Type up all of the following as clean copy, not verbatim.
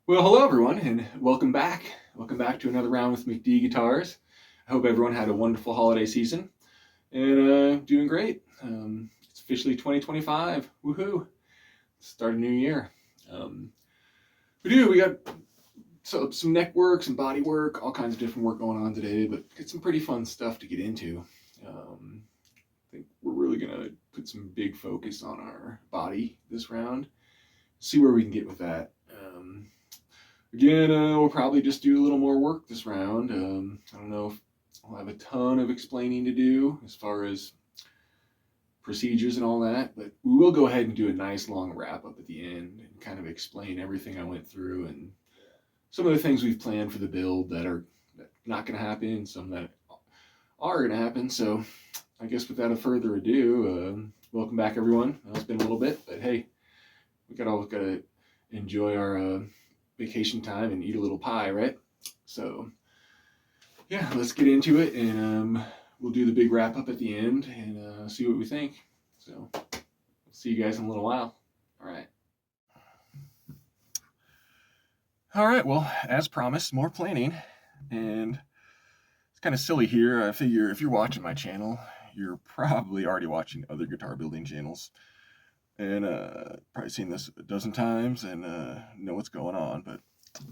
Well, hello everyone, and welcome back. Welcome back to another round with McD Guitars. I hope everyone had a wonderful holiday season and doing great. It's officially 2025. Woohoo! Start a new year. Um, we got some neck work, some body work, all kinds of different work going on today, but it's some pretty fun stuff to get into. I think we're really gonna put some big focus on our body this round. See where we can get with that. Again, we'll probably just do a little more work this round. I don't know if I'll have a ton of explaining to do as far as procedures and all that, but we will go ahead and do a nice long wrap up at the end and kind of explain everything I went through and some of the things we've planned for the build that are not going to happen and some that are going to happen. So I guess without further ado, welcome back everyone. It's been a little bit, but hey, we got to enjoy our vacation time and eat a little pie, right? So yeah, let's get into it, and we'll do the big wrap up at the end and see what we think. So see you guys in a little while. All right. All right. Well, as promised, more planning, and it's kind of silly here. I figure if you're watching my channel, you're probably already watching other guitar building channels, and probably seen this a dozen times and know what's going on. But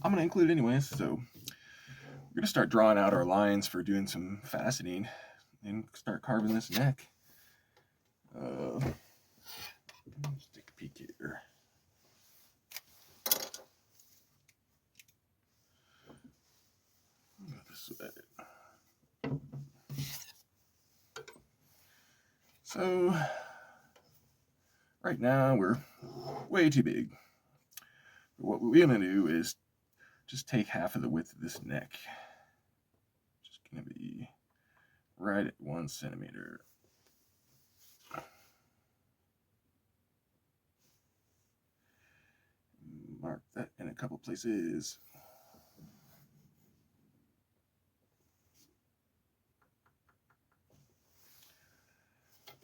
I'm gonna include it anyways. So we're gonna start drawing out our lines for doing some faceting and start carving this neck. Let's take a peek here. This way. So right now we're way too big. What we're gonna do is just take half of the width of this neck. Just gonna be right at 1 centimeter. Mark that in a couple places.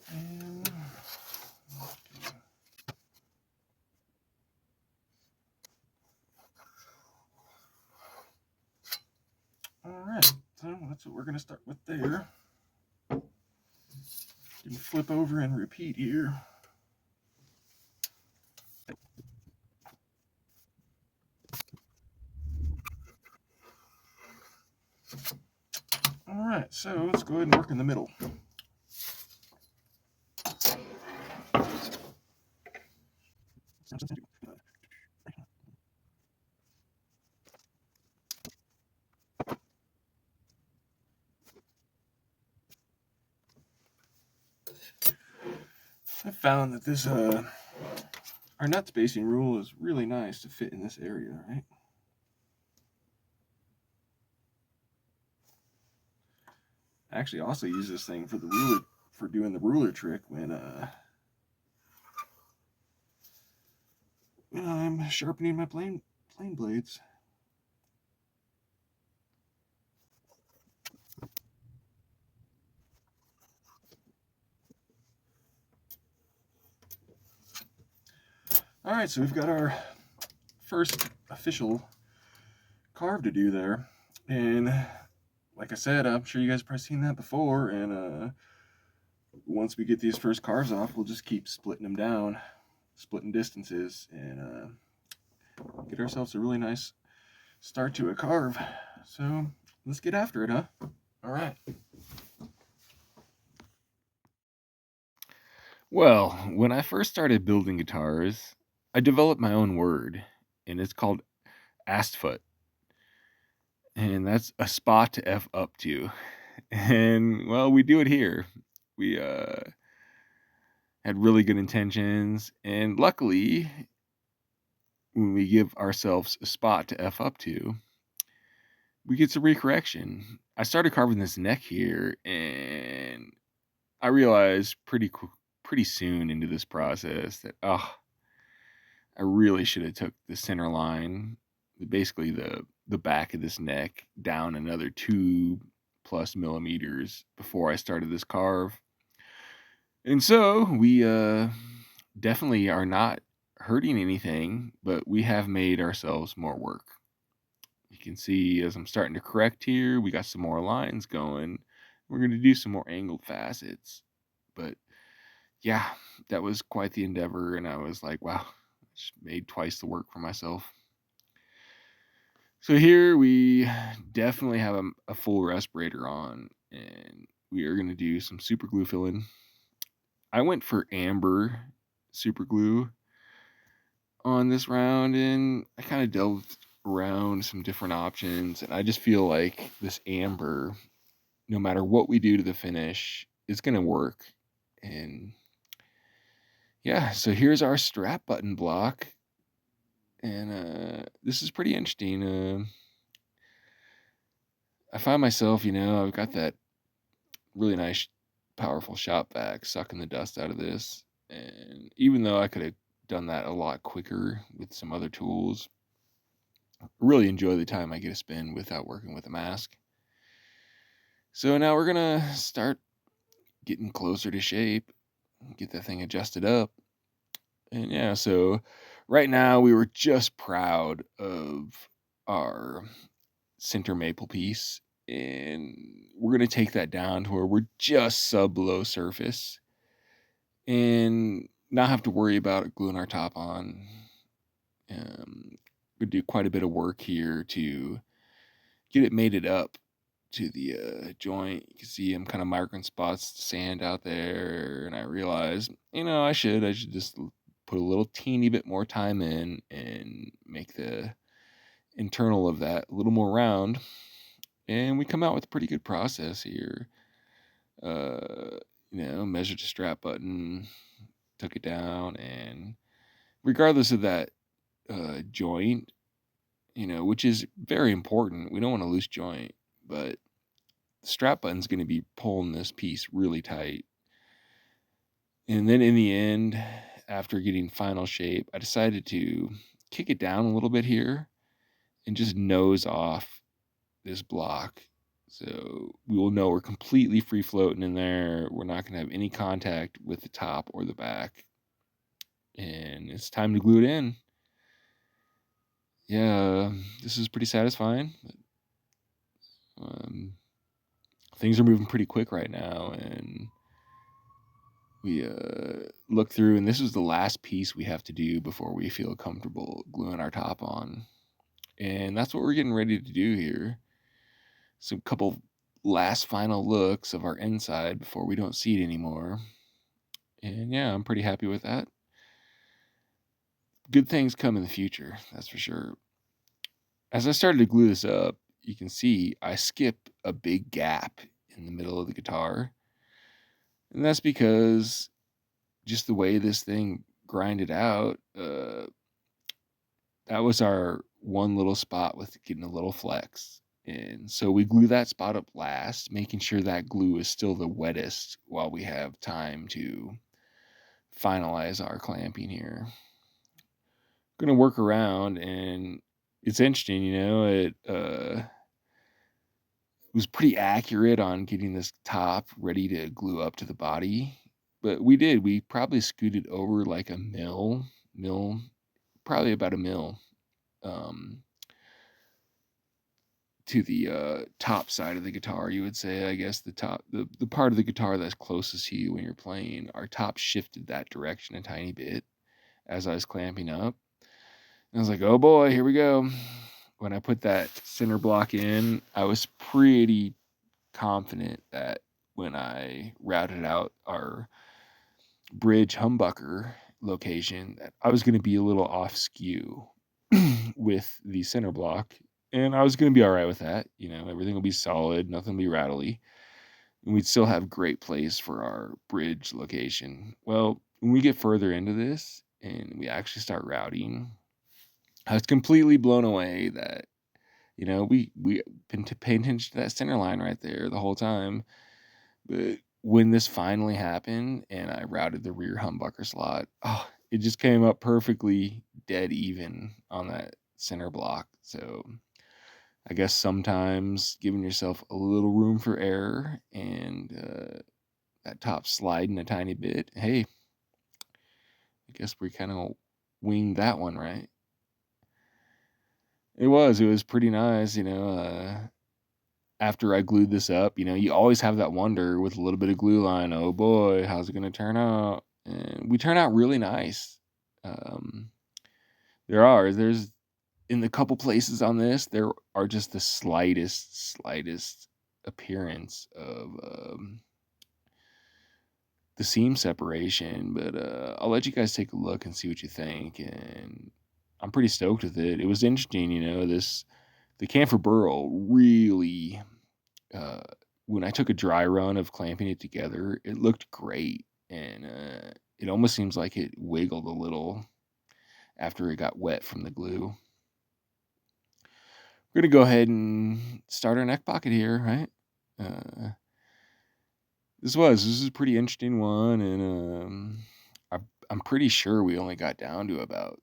And all right, so that's what we're going to start with there. You can flip over and repeat here. All right, so let's go ahead and work in the middle. I found that this our nut spacing rule is really nice to fit in this area, right? I actually also use this thing for the ruler, for doing the ruler trick when I'm sharpening my plane blades. All right, so we've got our first official carve to do there, and like I said, I'm sure you guys have probably seen that before, and once we get these first carves off, we'll just keep splitting them down, splitting distances, and get ourselves a really nice start to a carve. So let's get after it, huh? All right. Well, when I first started building guitars, I developed my own word, and it's called astfoot. And that's a spot to F up to. And well, we do it here. We had really good intentions, and luckily, when we give ourselves a spot to F up to, we get some recorrection. I started carving this neck here, and I realized pretty soon into this process that I really should have took the center line, basically the back of this neck, down another 2+ millimeters before I started this carve. And so we definitely are not hurting anything, but we have made ourselves more work. You can see as I'm starting to correct here, we got some more lines going. We're going to do some more angled facets. But yeah, that was quite the endeavor. And I was like, wow, I just made twice the work for myself. So here we definitely have a full respirator on, and we are going to do some super glue filling. I went for amber super glue on this round, and I kind of delved around some different options, and I just feel like this amber, no matter what we do to the finish, is going to work. And yeah, so here's our strap button block, and this is pretty interesting. I find myself, I've got that really nice, powerful shop vac sucking the dust out of this, and even though I could have done that a lot quicker with some other tools, I really enjoy the time I get to spend without working with a mask. So now we're gonna start getting closer to shape, get that thing adjusted up. And yeah, so right now we were just proud of our center maple piece, and we're going to take that down to where we're just sub below surface and not have to worry about gluing our top on. We do quite a bit of work here to get it mated up to the joint. You can see I'm kind of marking spots, sand out there, and I realized, I should just put a little teeny bit more time in and make the internal of that a little more round, and we come out with a pretty good process here. Measured the strap button, took it down, and regardless of that joint, which is very important, we don't want to lose joint, but the strap button's going to be pulling this piece really tight. And then in the end, after getting final shape, I decided to kick it down a little bit here and just nose off this block. So we will know we're completely free floating in there. We're not going to have any contact with the top or the back. And it's time to glue it in. Yeah, this is pretty satisfying. Things are moving pretty quick right now, and we look through, and this is the last piece we have to do before we feel comfortable gluing our top on. And that's what we're getting ready to do here. Some couple last final looks of our inside before we don't see it anymore. And yeah, I'm pretty happy with that. Good things come in the future, that's for sure. As I started to glue this up, you can see I skip a big gap in the middle of the guitar. And that's because just the way this thing grinded out, that was our one little spot with getting a little flex. And so we glue that spot up last, making sure that glue is still the wettest while we have time to finalize our clamping here. Going to work around, and it's interesting, it was pretty accurate on getting this top ready to glue up to the body. But we probably scooted over like a mil, probably about a mil, to the top side of the guitar, you would say. I guess the part of the guitar that's closest to you when you're playing, our top shifted that direction a tiny bit as I was clamping up. And I was like, oh boy, here we go. When I put that center block in, I was pretty confident that when I routed out our bridge humbucker location, that I was going to be a little off skew with the center block, and I was going to be all right with that. Everything will be solid, nothing will be rattly, and we'd still have great place for our bridge location. Well, when we get further into this and we actually start routing, I was completely blown away that we been paying attention to that center line right there the whole time. But when this finally happened and I routed the rear humbucker slot, it just came up perfectly dead even on that center block. So I guess sometimes giving yourself a little room for error and that top sliding a tiny bit, hey, I guess we kind of winged that one, right? It was pretty nice, after I glued this up, you always have that wonder with a little bit of glue line, oh boy, how's it going to turn out? And we turn out really nice. Um, there's in the couple places on this, there are just the slightest appearance of the seam separation, but I'll let you guys take a look and see what you think. And I'm pretty stoked with it. It was interesting, the camphor burl really, uh, when I took a dry run of clamping it together, it looked great, and it almost seems like it wiggled a little after it got wet from the glue. We're gonna go ahead and start our neck pocket here, right? This is a pretty interesting one, and I'm pretty sure we only got down to about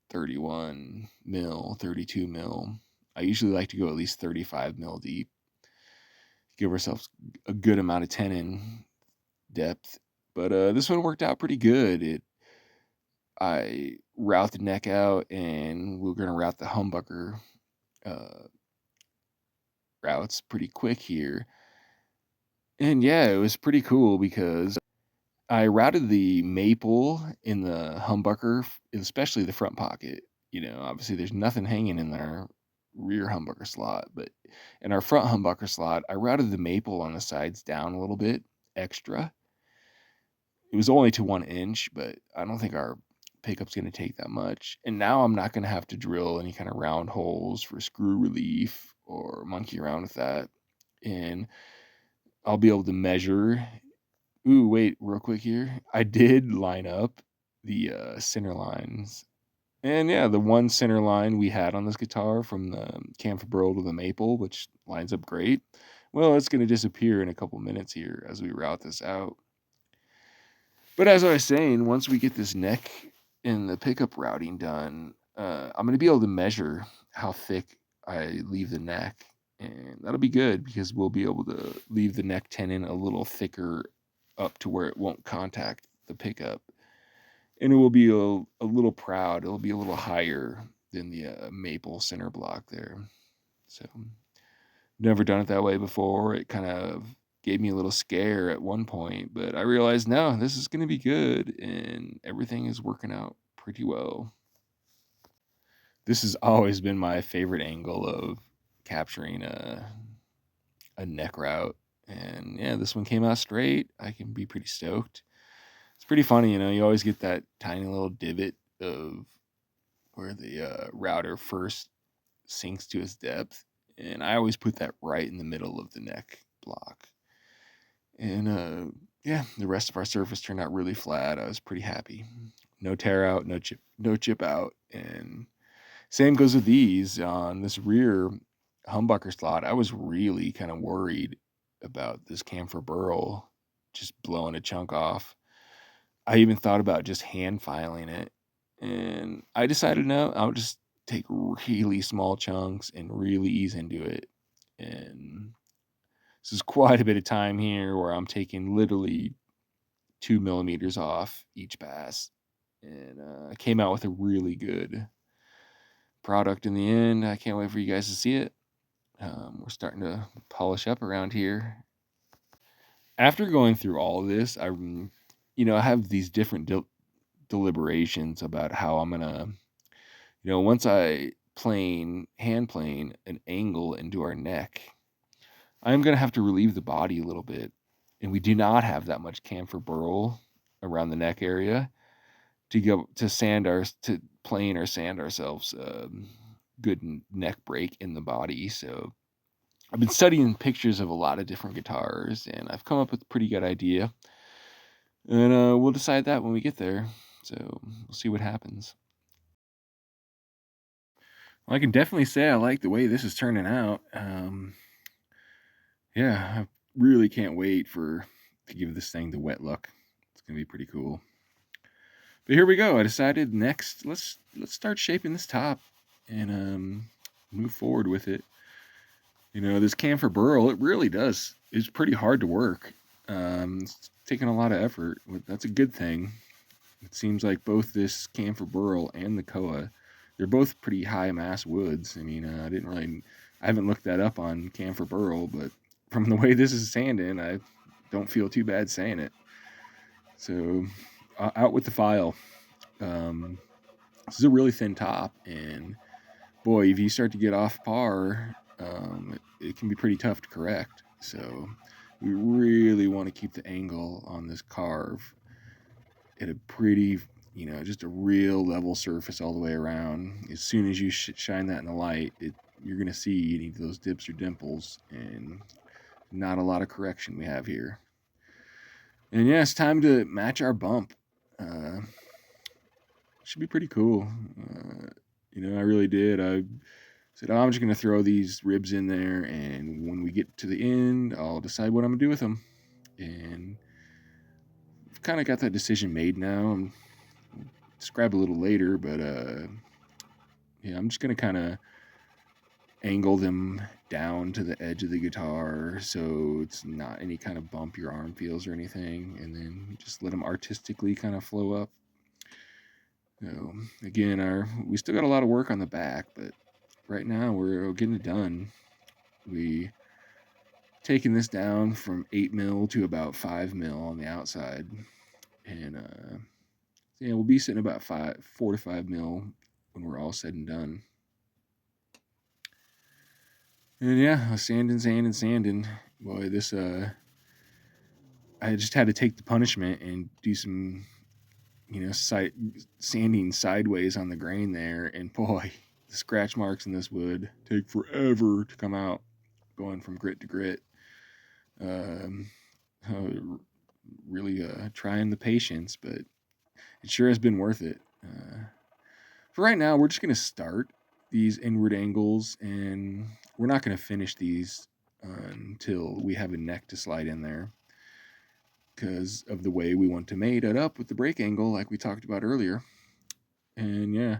31 mil, 32 mil. I usually like to go at least 35 mil deep. Give ourselves a good amount of tenon depth. But this one worked out pretty good. I route the neck out, and we're gonna route the humbucker routes pretty quick here. And yeah, it was pretty cool because I routed the maple in the humbucker, especially the front pocket. Obviously there's nothing hanging in our rear humbucker slot, but in our front humbucker slot, I routed the maple on the sides down a little bit extra. It was only to 1 inch, but I don't think our pickup's going to take that much. And now I'm not going to have to drill any kind of round holes for screw relief or monkey around with that. And I'll be able to measure. Ooh, wait, real quick here. I did line up the center lines. And yeah, the one center line we had on this guitar from the camphor burl to the maple, which lines up great. Well, it's going to disappear in a couple minutes here as we route this out. But as I was saying, once we get this neck and the pickup routing done, I'm going to be able to measure how thick I leave the neck. And that'll be good because we'll be able to leave the neck tenon a little thicker up to where it won't contact the pickup. And it will be a little proud. It'll be a little higher than the maple center block there. So, never done it that way before. It kind of gave me a little scare at one point, but I realized, no, this is going to be good, and everything is working out pretty well. This has always been my favorite angle of capturing a neck route. And yeah, this one came out straight. I can be pretty stoked. It's pretty funny, you always get that tiny little divot of where the router first sinks to its depth. And I always put that right in the middle of the neck block. And yeah, the rest of our surface turned out really flat. I was pretty happy. No tear out, no chip out. And same goes with these on this rear humbucker slot. I was really kind of worried about this camphor burl just blowing a chunk off. I even thought about just hand filing it, and I decided no, I'll just take really small chunks and really ease into it. And this is quite a bit of time here where I'm taking literally 2 millimeters off each pass, and I came out with a really good product in the end. I can't wait for you guys to see it. We're starting to polish up around here. After going through all of this, I have these different deliberations about how I'm gonna, once I hand plane an angle into our neck, I'm gonna have to relieve the body a little bit, and we do not have that much camphor burl around the neck area to go to plane or sand ourselves good neck break in the body. So I've been studying pictures of a lot of different guitars, and I've come up with a pretty good idea. And we'll decide that when we get there. So we'll see what happens. Well, I can definitely say I like the way this is turning out. Yeah, I really can't wait to give this thing the wet look. It's gonna be pretty cool. But here we go. I decided next let's start shaping this top and move forward with it. This camphor burl, it really does. It's pretty hard to work. It's taking a lot of effort. That's a good thing. It seems like both this camphor burl and the koa, they're both pretty high mass woods. I mean, I haven't looked that up on camphor burl, but from the way this is sanding, I don't feel too bad saying it. So, out with the file. This is a really thin top, and boy, if you start to get off par, it can be pretty tough to correct. So, we really want to keep the angle on this carve at a pretty, just a real level surface all the way around. As soon as you shine that in the light, you're going to see any of those dips or dimples, and not a lot of correction we have here. And yeah, it's time to match our bump. Should be pretty cool. I really did. I said, I'm just going to throw these ribs in there, and when we get to the end, I'll decide what I'm going to do with them. And I've kind of got that decision made now. I'm describe a little later, but I'm just going to kind of angle them down to the edge of the guitar so it's not any kind of bump your arm feels or anything, and then just let them artistically kind of flow up. So again, we still got a lot of work on the back, but right now we're getting it done. We taking this down from 8 mil to about 5 mil on the outside, and we'll be sitting about 4 to 5 mil when we're all said and done. And yeah, sanding. Boy, this I just had to take the punishment and do some, sanding sideways on the grain there, and boy, the scratch marks in this wood take forever to come out, going from grit to grit. Really trying the patience, but it sure has been worth it. For right now, we're just going to start these inward angles, and we're not going to finish these until we have a neck to slide in there, because of the way we want to mate it up with the break angle like we talked about earlier. And yeah,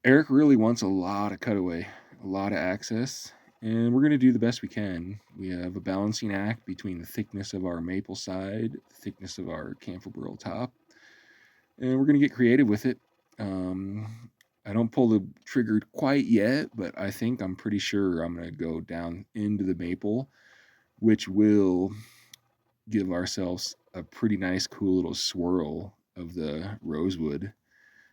Eric really wants a lot of cutaway, a lot of access, and we're going to do the best we can. We have a balancing act between the thickness of our maple side, the thickness of our camphor burl top, and we're going to get creative with it. I don't pull the trigger quite yet, but I'm pretty sure I'm going to go down into the maple, which will give ourselves a pretty nice, cool little swirl of the rosewood,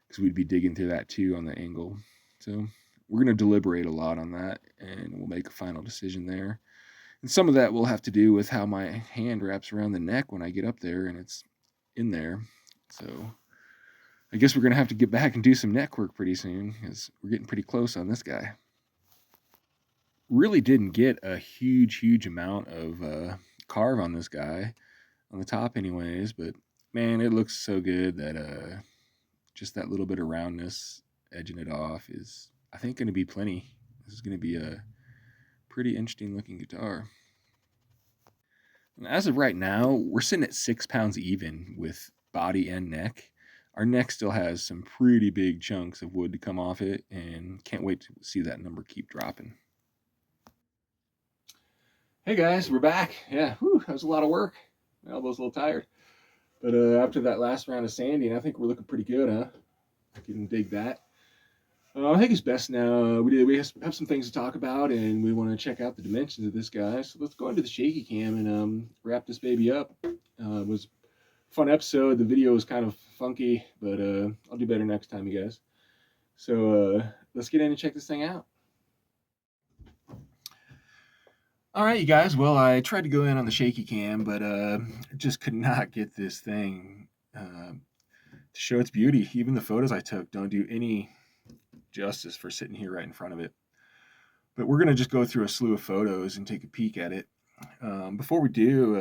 because we'd be digging through that too on the angle. So we're going to deliberate a lot on that, and we'll make a final decision there. And some of that will have to do with how my hand wraps around the neck when I get up there and it's in there. So I guess we're going to have to get back and do some neck work pretty soon, because we're getting pretty close on this guy. Really didn't get a huge amount of carve on this guy, on the top anyways, but man, it looks so good that just that little bit of roundness edging it off is, I think, going to be plenty. This is going to be a pretty interesting looking guitar. And as of right now, we're sitting at 6 pounds even with body and neck. Our neck still has some pretty big chunks of wood to come off it, and can't wait to see that number keep dropping. Hey guys, we're back. Yeah, that was a lot of work. My elbow's a little tired. But after that last round of sanding, I think we're looking pretty good, huh? I can dig that. I think it's best now. We have some things to talk about, and we want to check out the dimensions of this guy. So let's go into the shaky cam and wrap this baby up. It was a fun episode. The video was kind of funky, but I'll do better next time, you guys. So let's get in and check this thing out. All right, you guys. Well, I tried to go in on the shaky cam, but just could not get this thing to show its beauty. Even the photos I took don't do any justice for sitting here right in front of it. But we're going to just go through a slew of photos and take a peek at it. Before we do,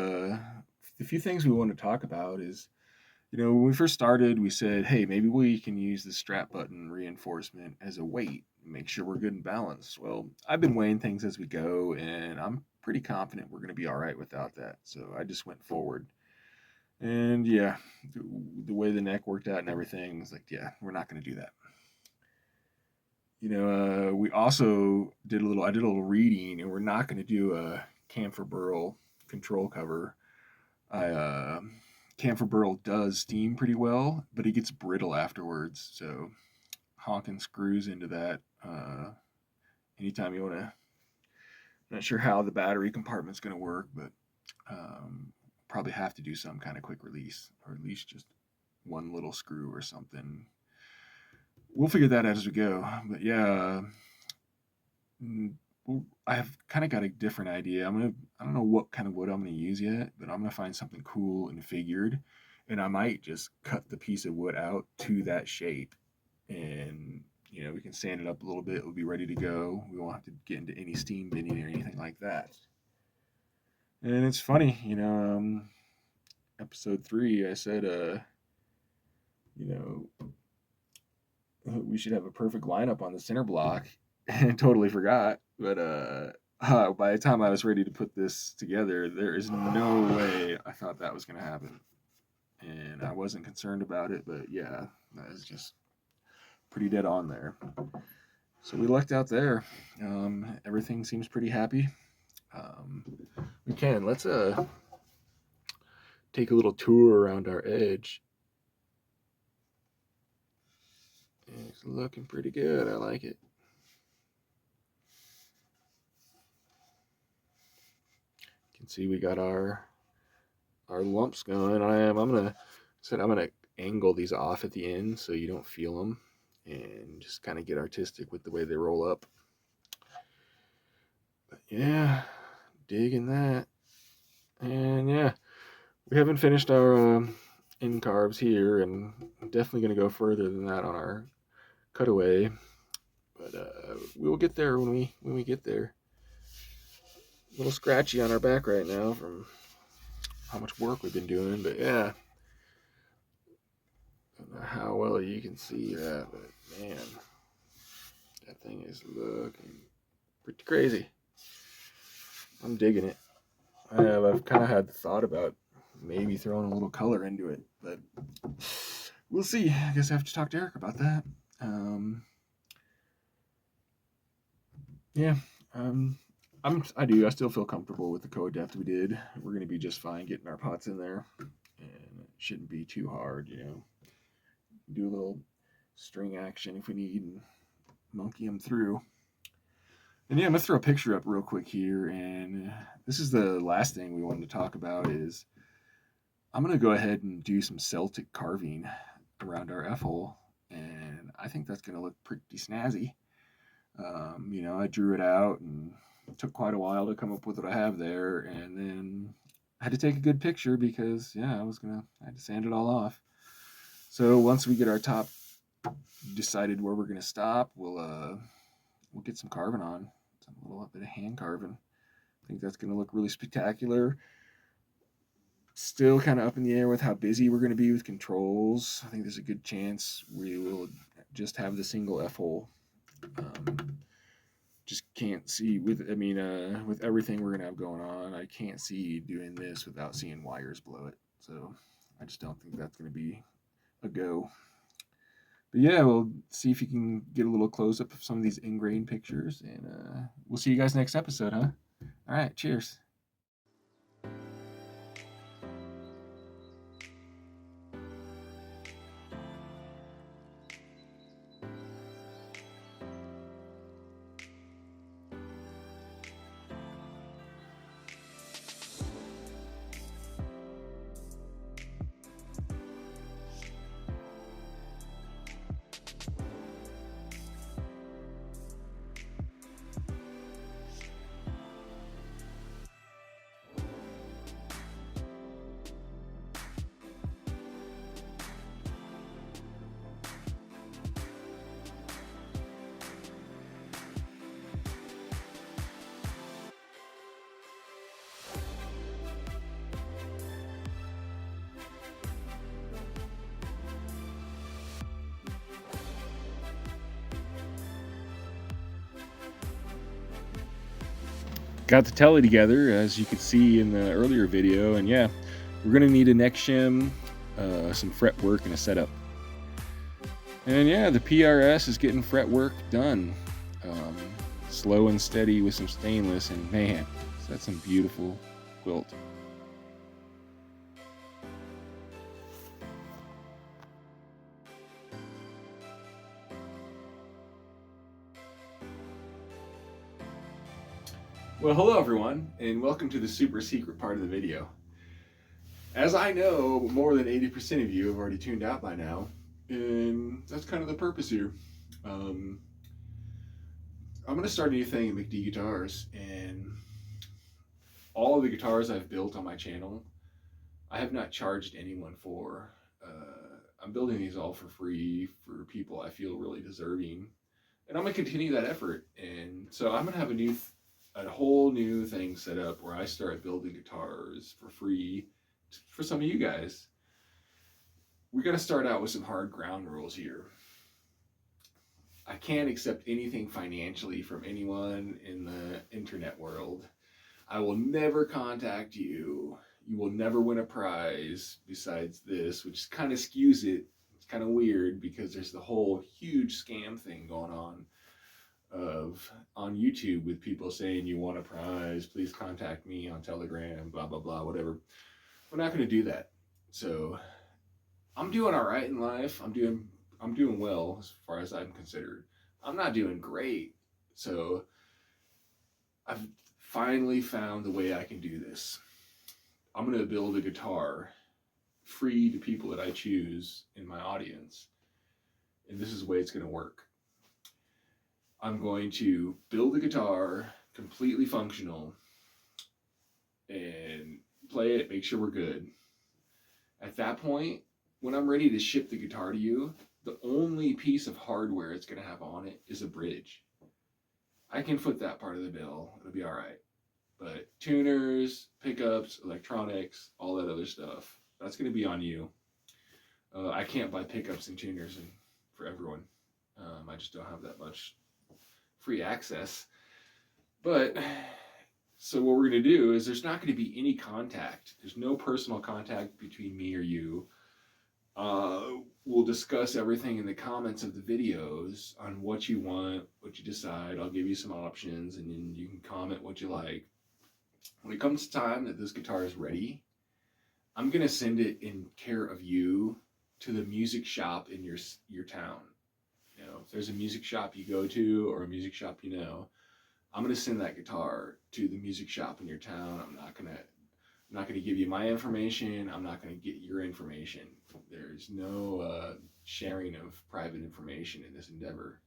the few things we want to talk about is, when we first started, we said, hey, maybe we can use the strap button reinforcement as a weight, make sure we're good and balanced. Well, I've been weighing things as we go, and I'm pretty confident we're going to be all right without that. So I just went forward. And yeah, the way the neck worked out and everything was like, yeah, we're not going to do that. We also I did a little reading, and we're not going to do a camphor burl control cover. I camphor burl does steam pretty well, but it gets brittle afterwards. So honking screws into that anytime you want to. Not sure how the battery compartment's going to work, but probably have to do some kind of quick release, or at least just one little screw or something. We'll figure that out as we go. But yeah, I've kind of got a different idea. I don't know what kind of wood I'm gonna use yet, but I'm gonna find something cool and figured, and I might just cut the piece of wood out to that shape, and we can sand it up a little bit. It'll be ready to go. We won't have to get into any steam bending or anything like that. And it's funny, episode 3, I said, we should have a perfect lineup on the center block, and totally forgot. But by the time I was ready to put this together, there is no way I thought that was going to happen. And I wasn't concerned about it, but yeah, that is just pretty dead on there. So we lucked out there. Everything seems pretty happy. Let's take a little tour around our edge. It's looking pretty good. I like it. You can see we got our lumps going. I'm gonna angle these off at the end so you don't feel them, and just kind of get artistic with the way they roll up. But yeah, digging that. And yeah, we haven't finished our end carves here, and I'm definitely gonna go further than that on our cutaway. But we will get there when we get there. A little scratchy on our back right now from how much work we've been doing, but yeah. I don't know how well you can see that, but man, that thing is looking pretty crazy. I'm digging it. I've kind of had the thought about maybe throwing a little color into it, but we'll see. I guess I have to talk to Eric about that. I still feel comfortable with the code depth we did. We're going to be just fine getting our pots in there, and it shouldn't be too hard, Do a little string action if we need and monkey them through. And yeah, I'm going to throw a picture up real quick here, and this is the last thing we wanted to talk about is I'm going to go ahead and do some Celtic carving around our F-hole, and I think that's going to look pretty snazzy. I drew it out, and it took quite a while to come up with what I have there, and then I had to take a good picture because, I had to sand it all off. So once we get our top decided where we're going to stop, we'll get some carving on, a little bit of hand carving. I think that's going to look really spectacular. Still kind of up in the air with how busy we're going to be with controls. I think there's a good chance we will just have the single F-hole. Just can't see with everything we're gonna have going on. I can't see doing this without seeing wires blow it. So I just don't think that's gonna be a go. But yeah, we'll see if you can get a little close up of some of these ingrained pictures, and we'll see you guys next episode, huh? All right, cheers. Got the telly together, as you could see in the earlier video, and yeah, we're gonna need a neck shim, some fret work, and a setup. And yeah, the PRS is getting fret work done, slow and steady with some stainless, and man, that's some beautiful quilt. Well, hello everyone, and welcome to the super secret part of the video. As I know, more than 80% of you have already tuned out by now, and that's kind of the purpose here. Um, I'm going to start a new thing at McD Guitars, and all of the guitars I've built on my channel, I have not charged anyone for. I'm building these all for free for people I feel really deserving, and I'm going to continue that effort. And so I'm going to have a whole new thing set up where I start building guitars for free for some of you guys. We got to start out with some hard ground rules here. I can't accept anything financially from anyone in the internet world. I will never contact you. You will never win a prize besides this, which kind of skews it. It's kind of weird because there's the whole huge scam thing going on on YouTube with people saying you want a prize, please contact me on Telegram, blah blah blah, whatever. We're not going to do that. So I'm doing all right in life. I'm doing well as far as I'm considered. I'm not doing great. So I've finally found the way I can do this. I'm going to build a guitar free to people that I choose in my audience. And this is the way it's going to work. I'm going to build a guitar completely functional and play it, make sure we're good. At that point, when I'm ready to ship the guitar to you, the only piece of hardware it's going to have on it is a bridge. I can foot that part of the bill. It'll be all right. But tuners, pickups, electronics, all that other stuff, that's going to be on you. I can't buy pickups and tuners for everyone. I just don't have that much free access. But so what we're going to do is there's not going to be any contact. There's no personal contact between me or you. We'll discuss everything in the comments of the videos on what you want, what you decide. I'll give you some options, and then you can comment what you like. When it comes to time that this guitar is ready, I'm going to send it in care of you to the music shop in your town. You know, if there's a music shop you go to or a music shop you know, I'm going to send that guitar to the music shop in your town. I'm not going to give you my information. I'm not going to get your information. There's no sharing of private information in this endeavor.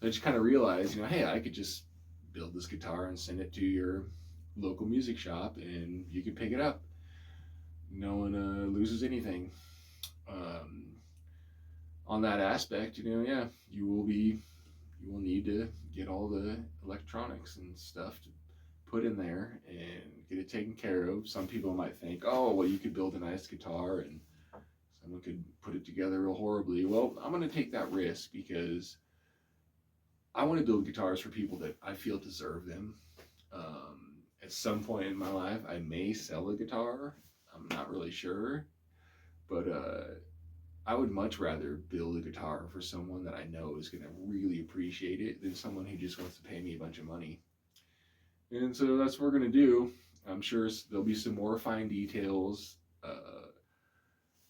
So I just kind of realized, hey, I could just build this guitar and send it to your local music shop and you can pick it up. No one loses anything. On that aspect, yeah, you will need to get all the electronics and stuff to put in there and get it taken care of. Some people might think, oh, well, you could build a nice guitar and someone could put it together real horribly. Well, I'm going to take that risk because I want to build guitars for people that I feel deserve them. At some point in my life, I may sell a guitar. I'm not really sure. But I would much rather build a guitar for someone that I know is going to really appreciate it than someone who just wants to pay me a bunch of money. And so that's what we're going to do. I'm sure there'll be some more fine details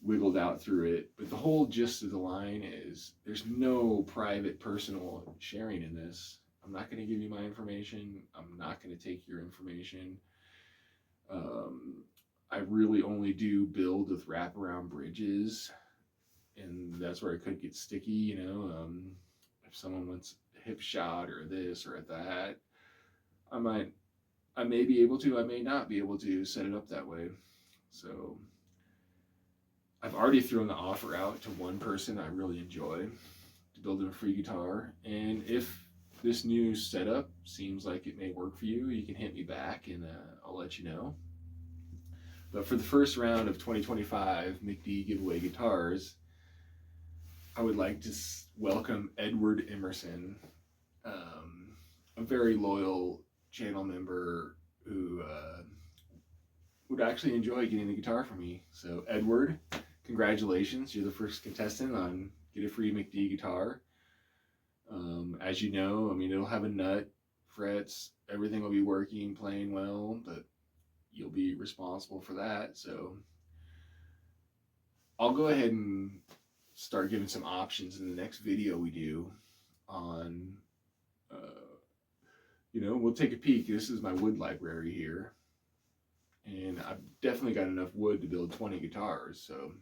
wiggled out through it. But the whole gist of the line is there's no private personal sharing in this. I'm not going to give you my information. I'm not going to take your information. I really only do build with wraparound bridges. And that's where it could get sticky, if someone wants a hip shot or this or that, I may be able to, I may not be able to set it up that way. So I've already thrown the offer out to one person I really enjoy to build him a free guitar. And if this new setup seems like it may work for you, you can hit me back and I'll let you know. But for the first round of 2025 McD Giveaway Guitars, I would like to welcome Edward Emerson, a very loyal channel member who would actually enjoy getting the guitar from me. So Edward, congratulations, you're the first contestant on Get a Free McD Guitar. As you know, it'll have a nut, frets, everything will be working, playing well, but you'll be responsible for that. So I'll go ahead and start giving some options in the next video we do on we'll take a peek. This is my wood library here. And I've definitely got enough wood to build 20 guitars. So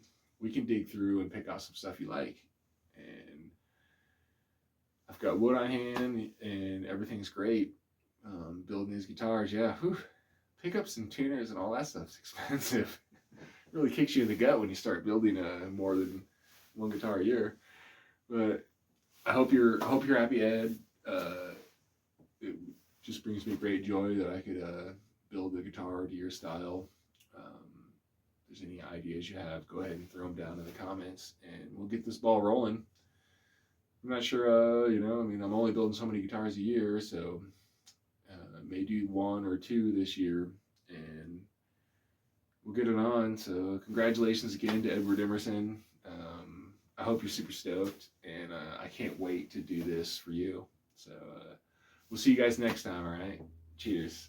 we can dig through and pick out some stuff you like. And I've got wood on hand and everything's great. Building these guitars, yeah. Whew. Pickups and tuners and all that stuff's expensive. It really kicks you in the gut when you start building more than one guitar a year. But I hope you're happy, Ed. It just brings me great joy that I could build a guitar to your style. If there's any ideas you have, go ahead and throw them down in the comments, and we'll get this ball rolling. I'm not sure, I'm only building so many guitars a year, so may do 1 or 2 this year, and we'll get it on. So congratulations again to Edward Emerson. I hope you're super stoked, and I can't wait to do this for you. So we'll see you guys next time, all right? Cheers.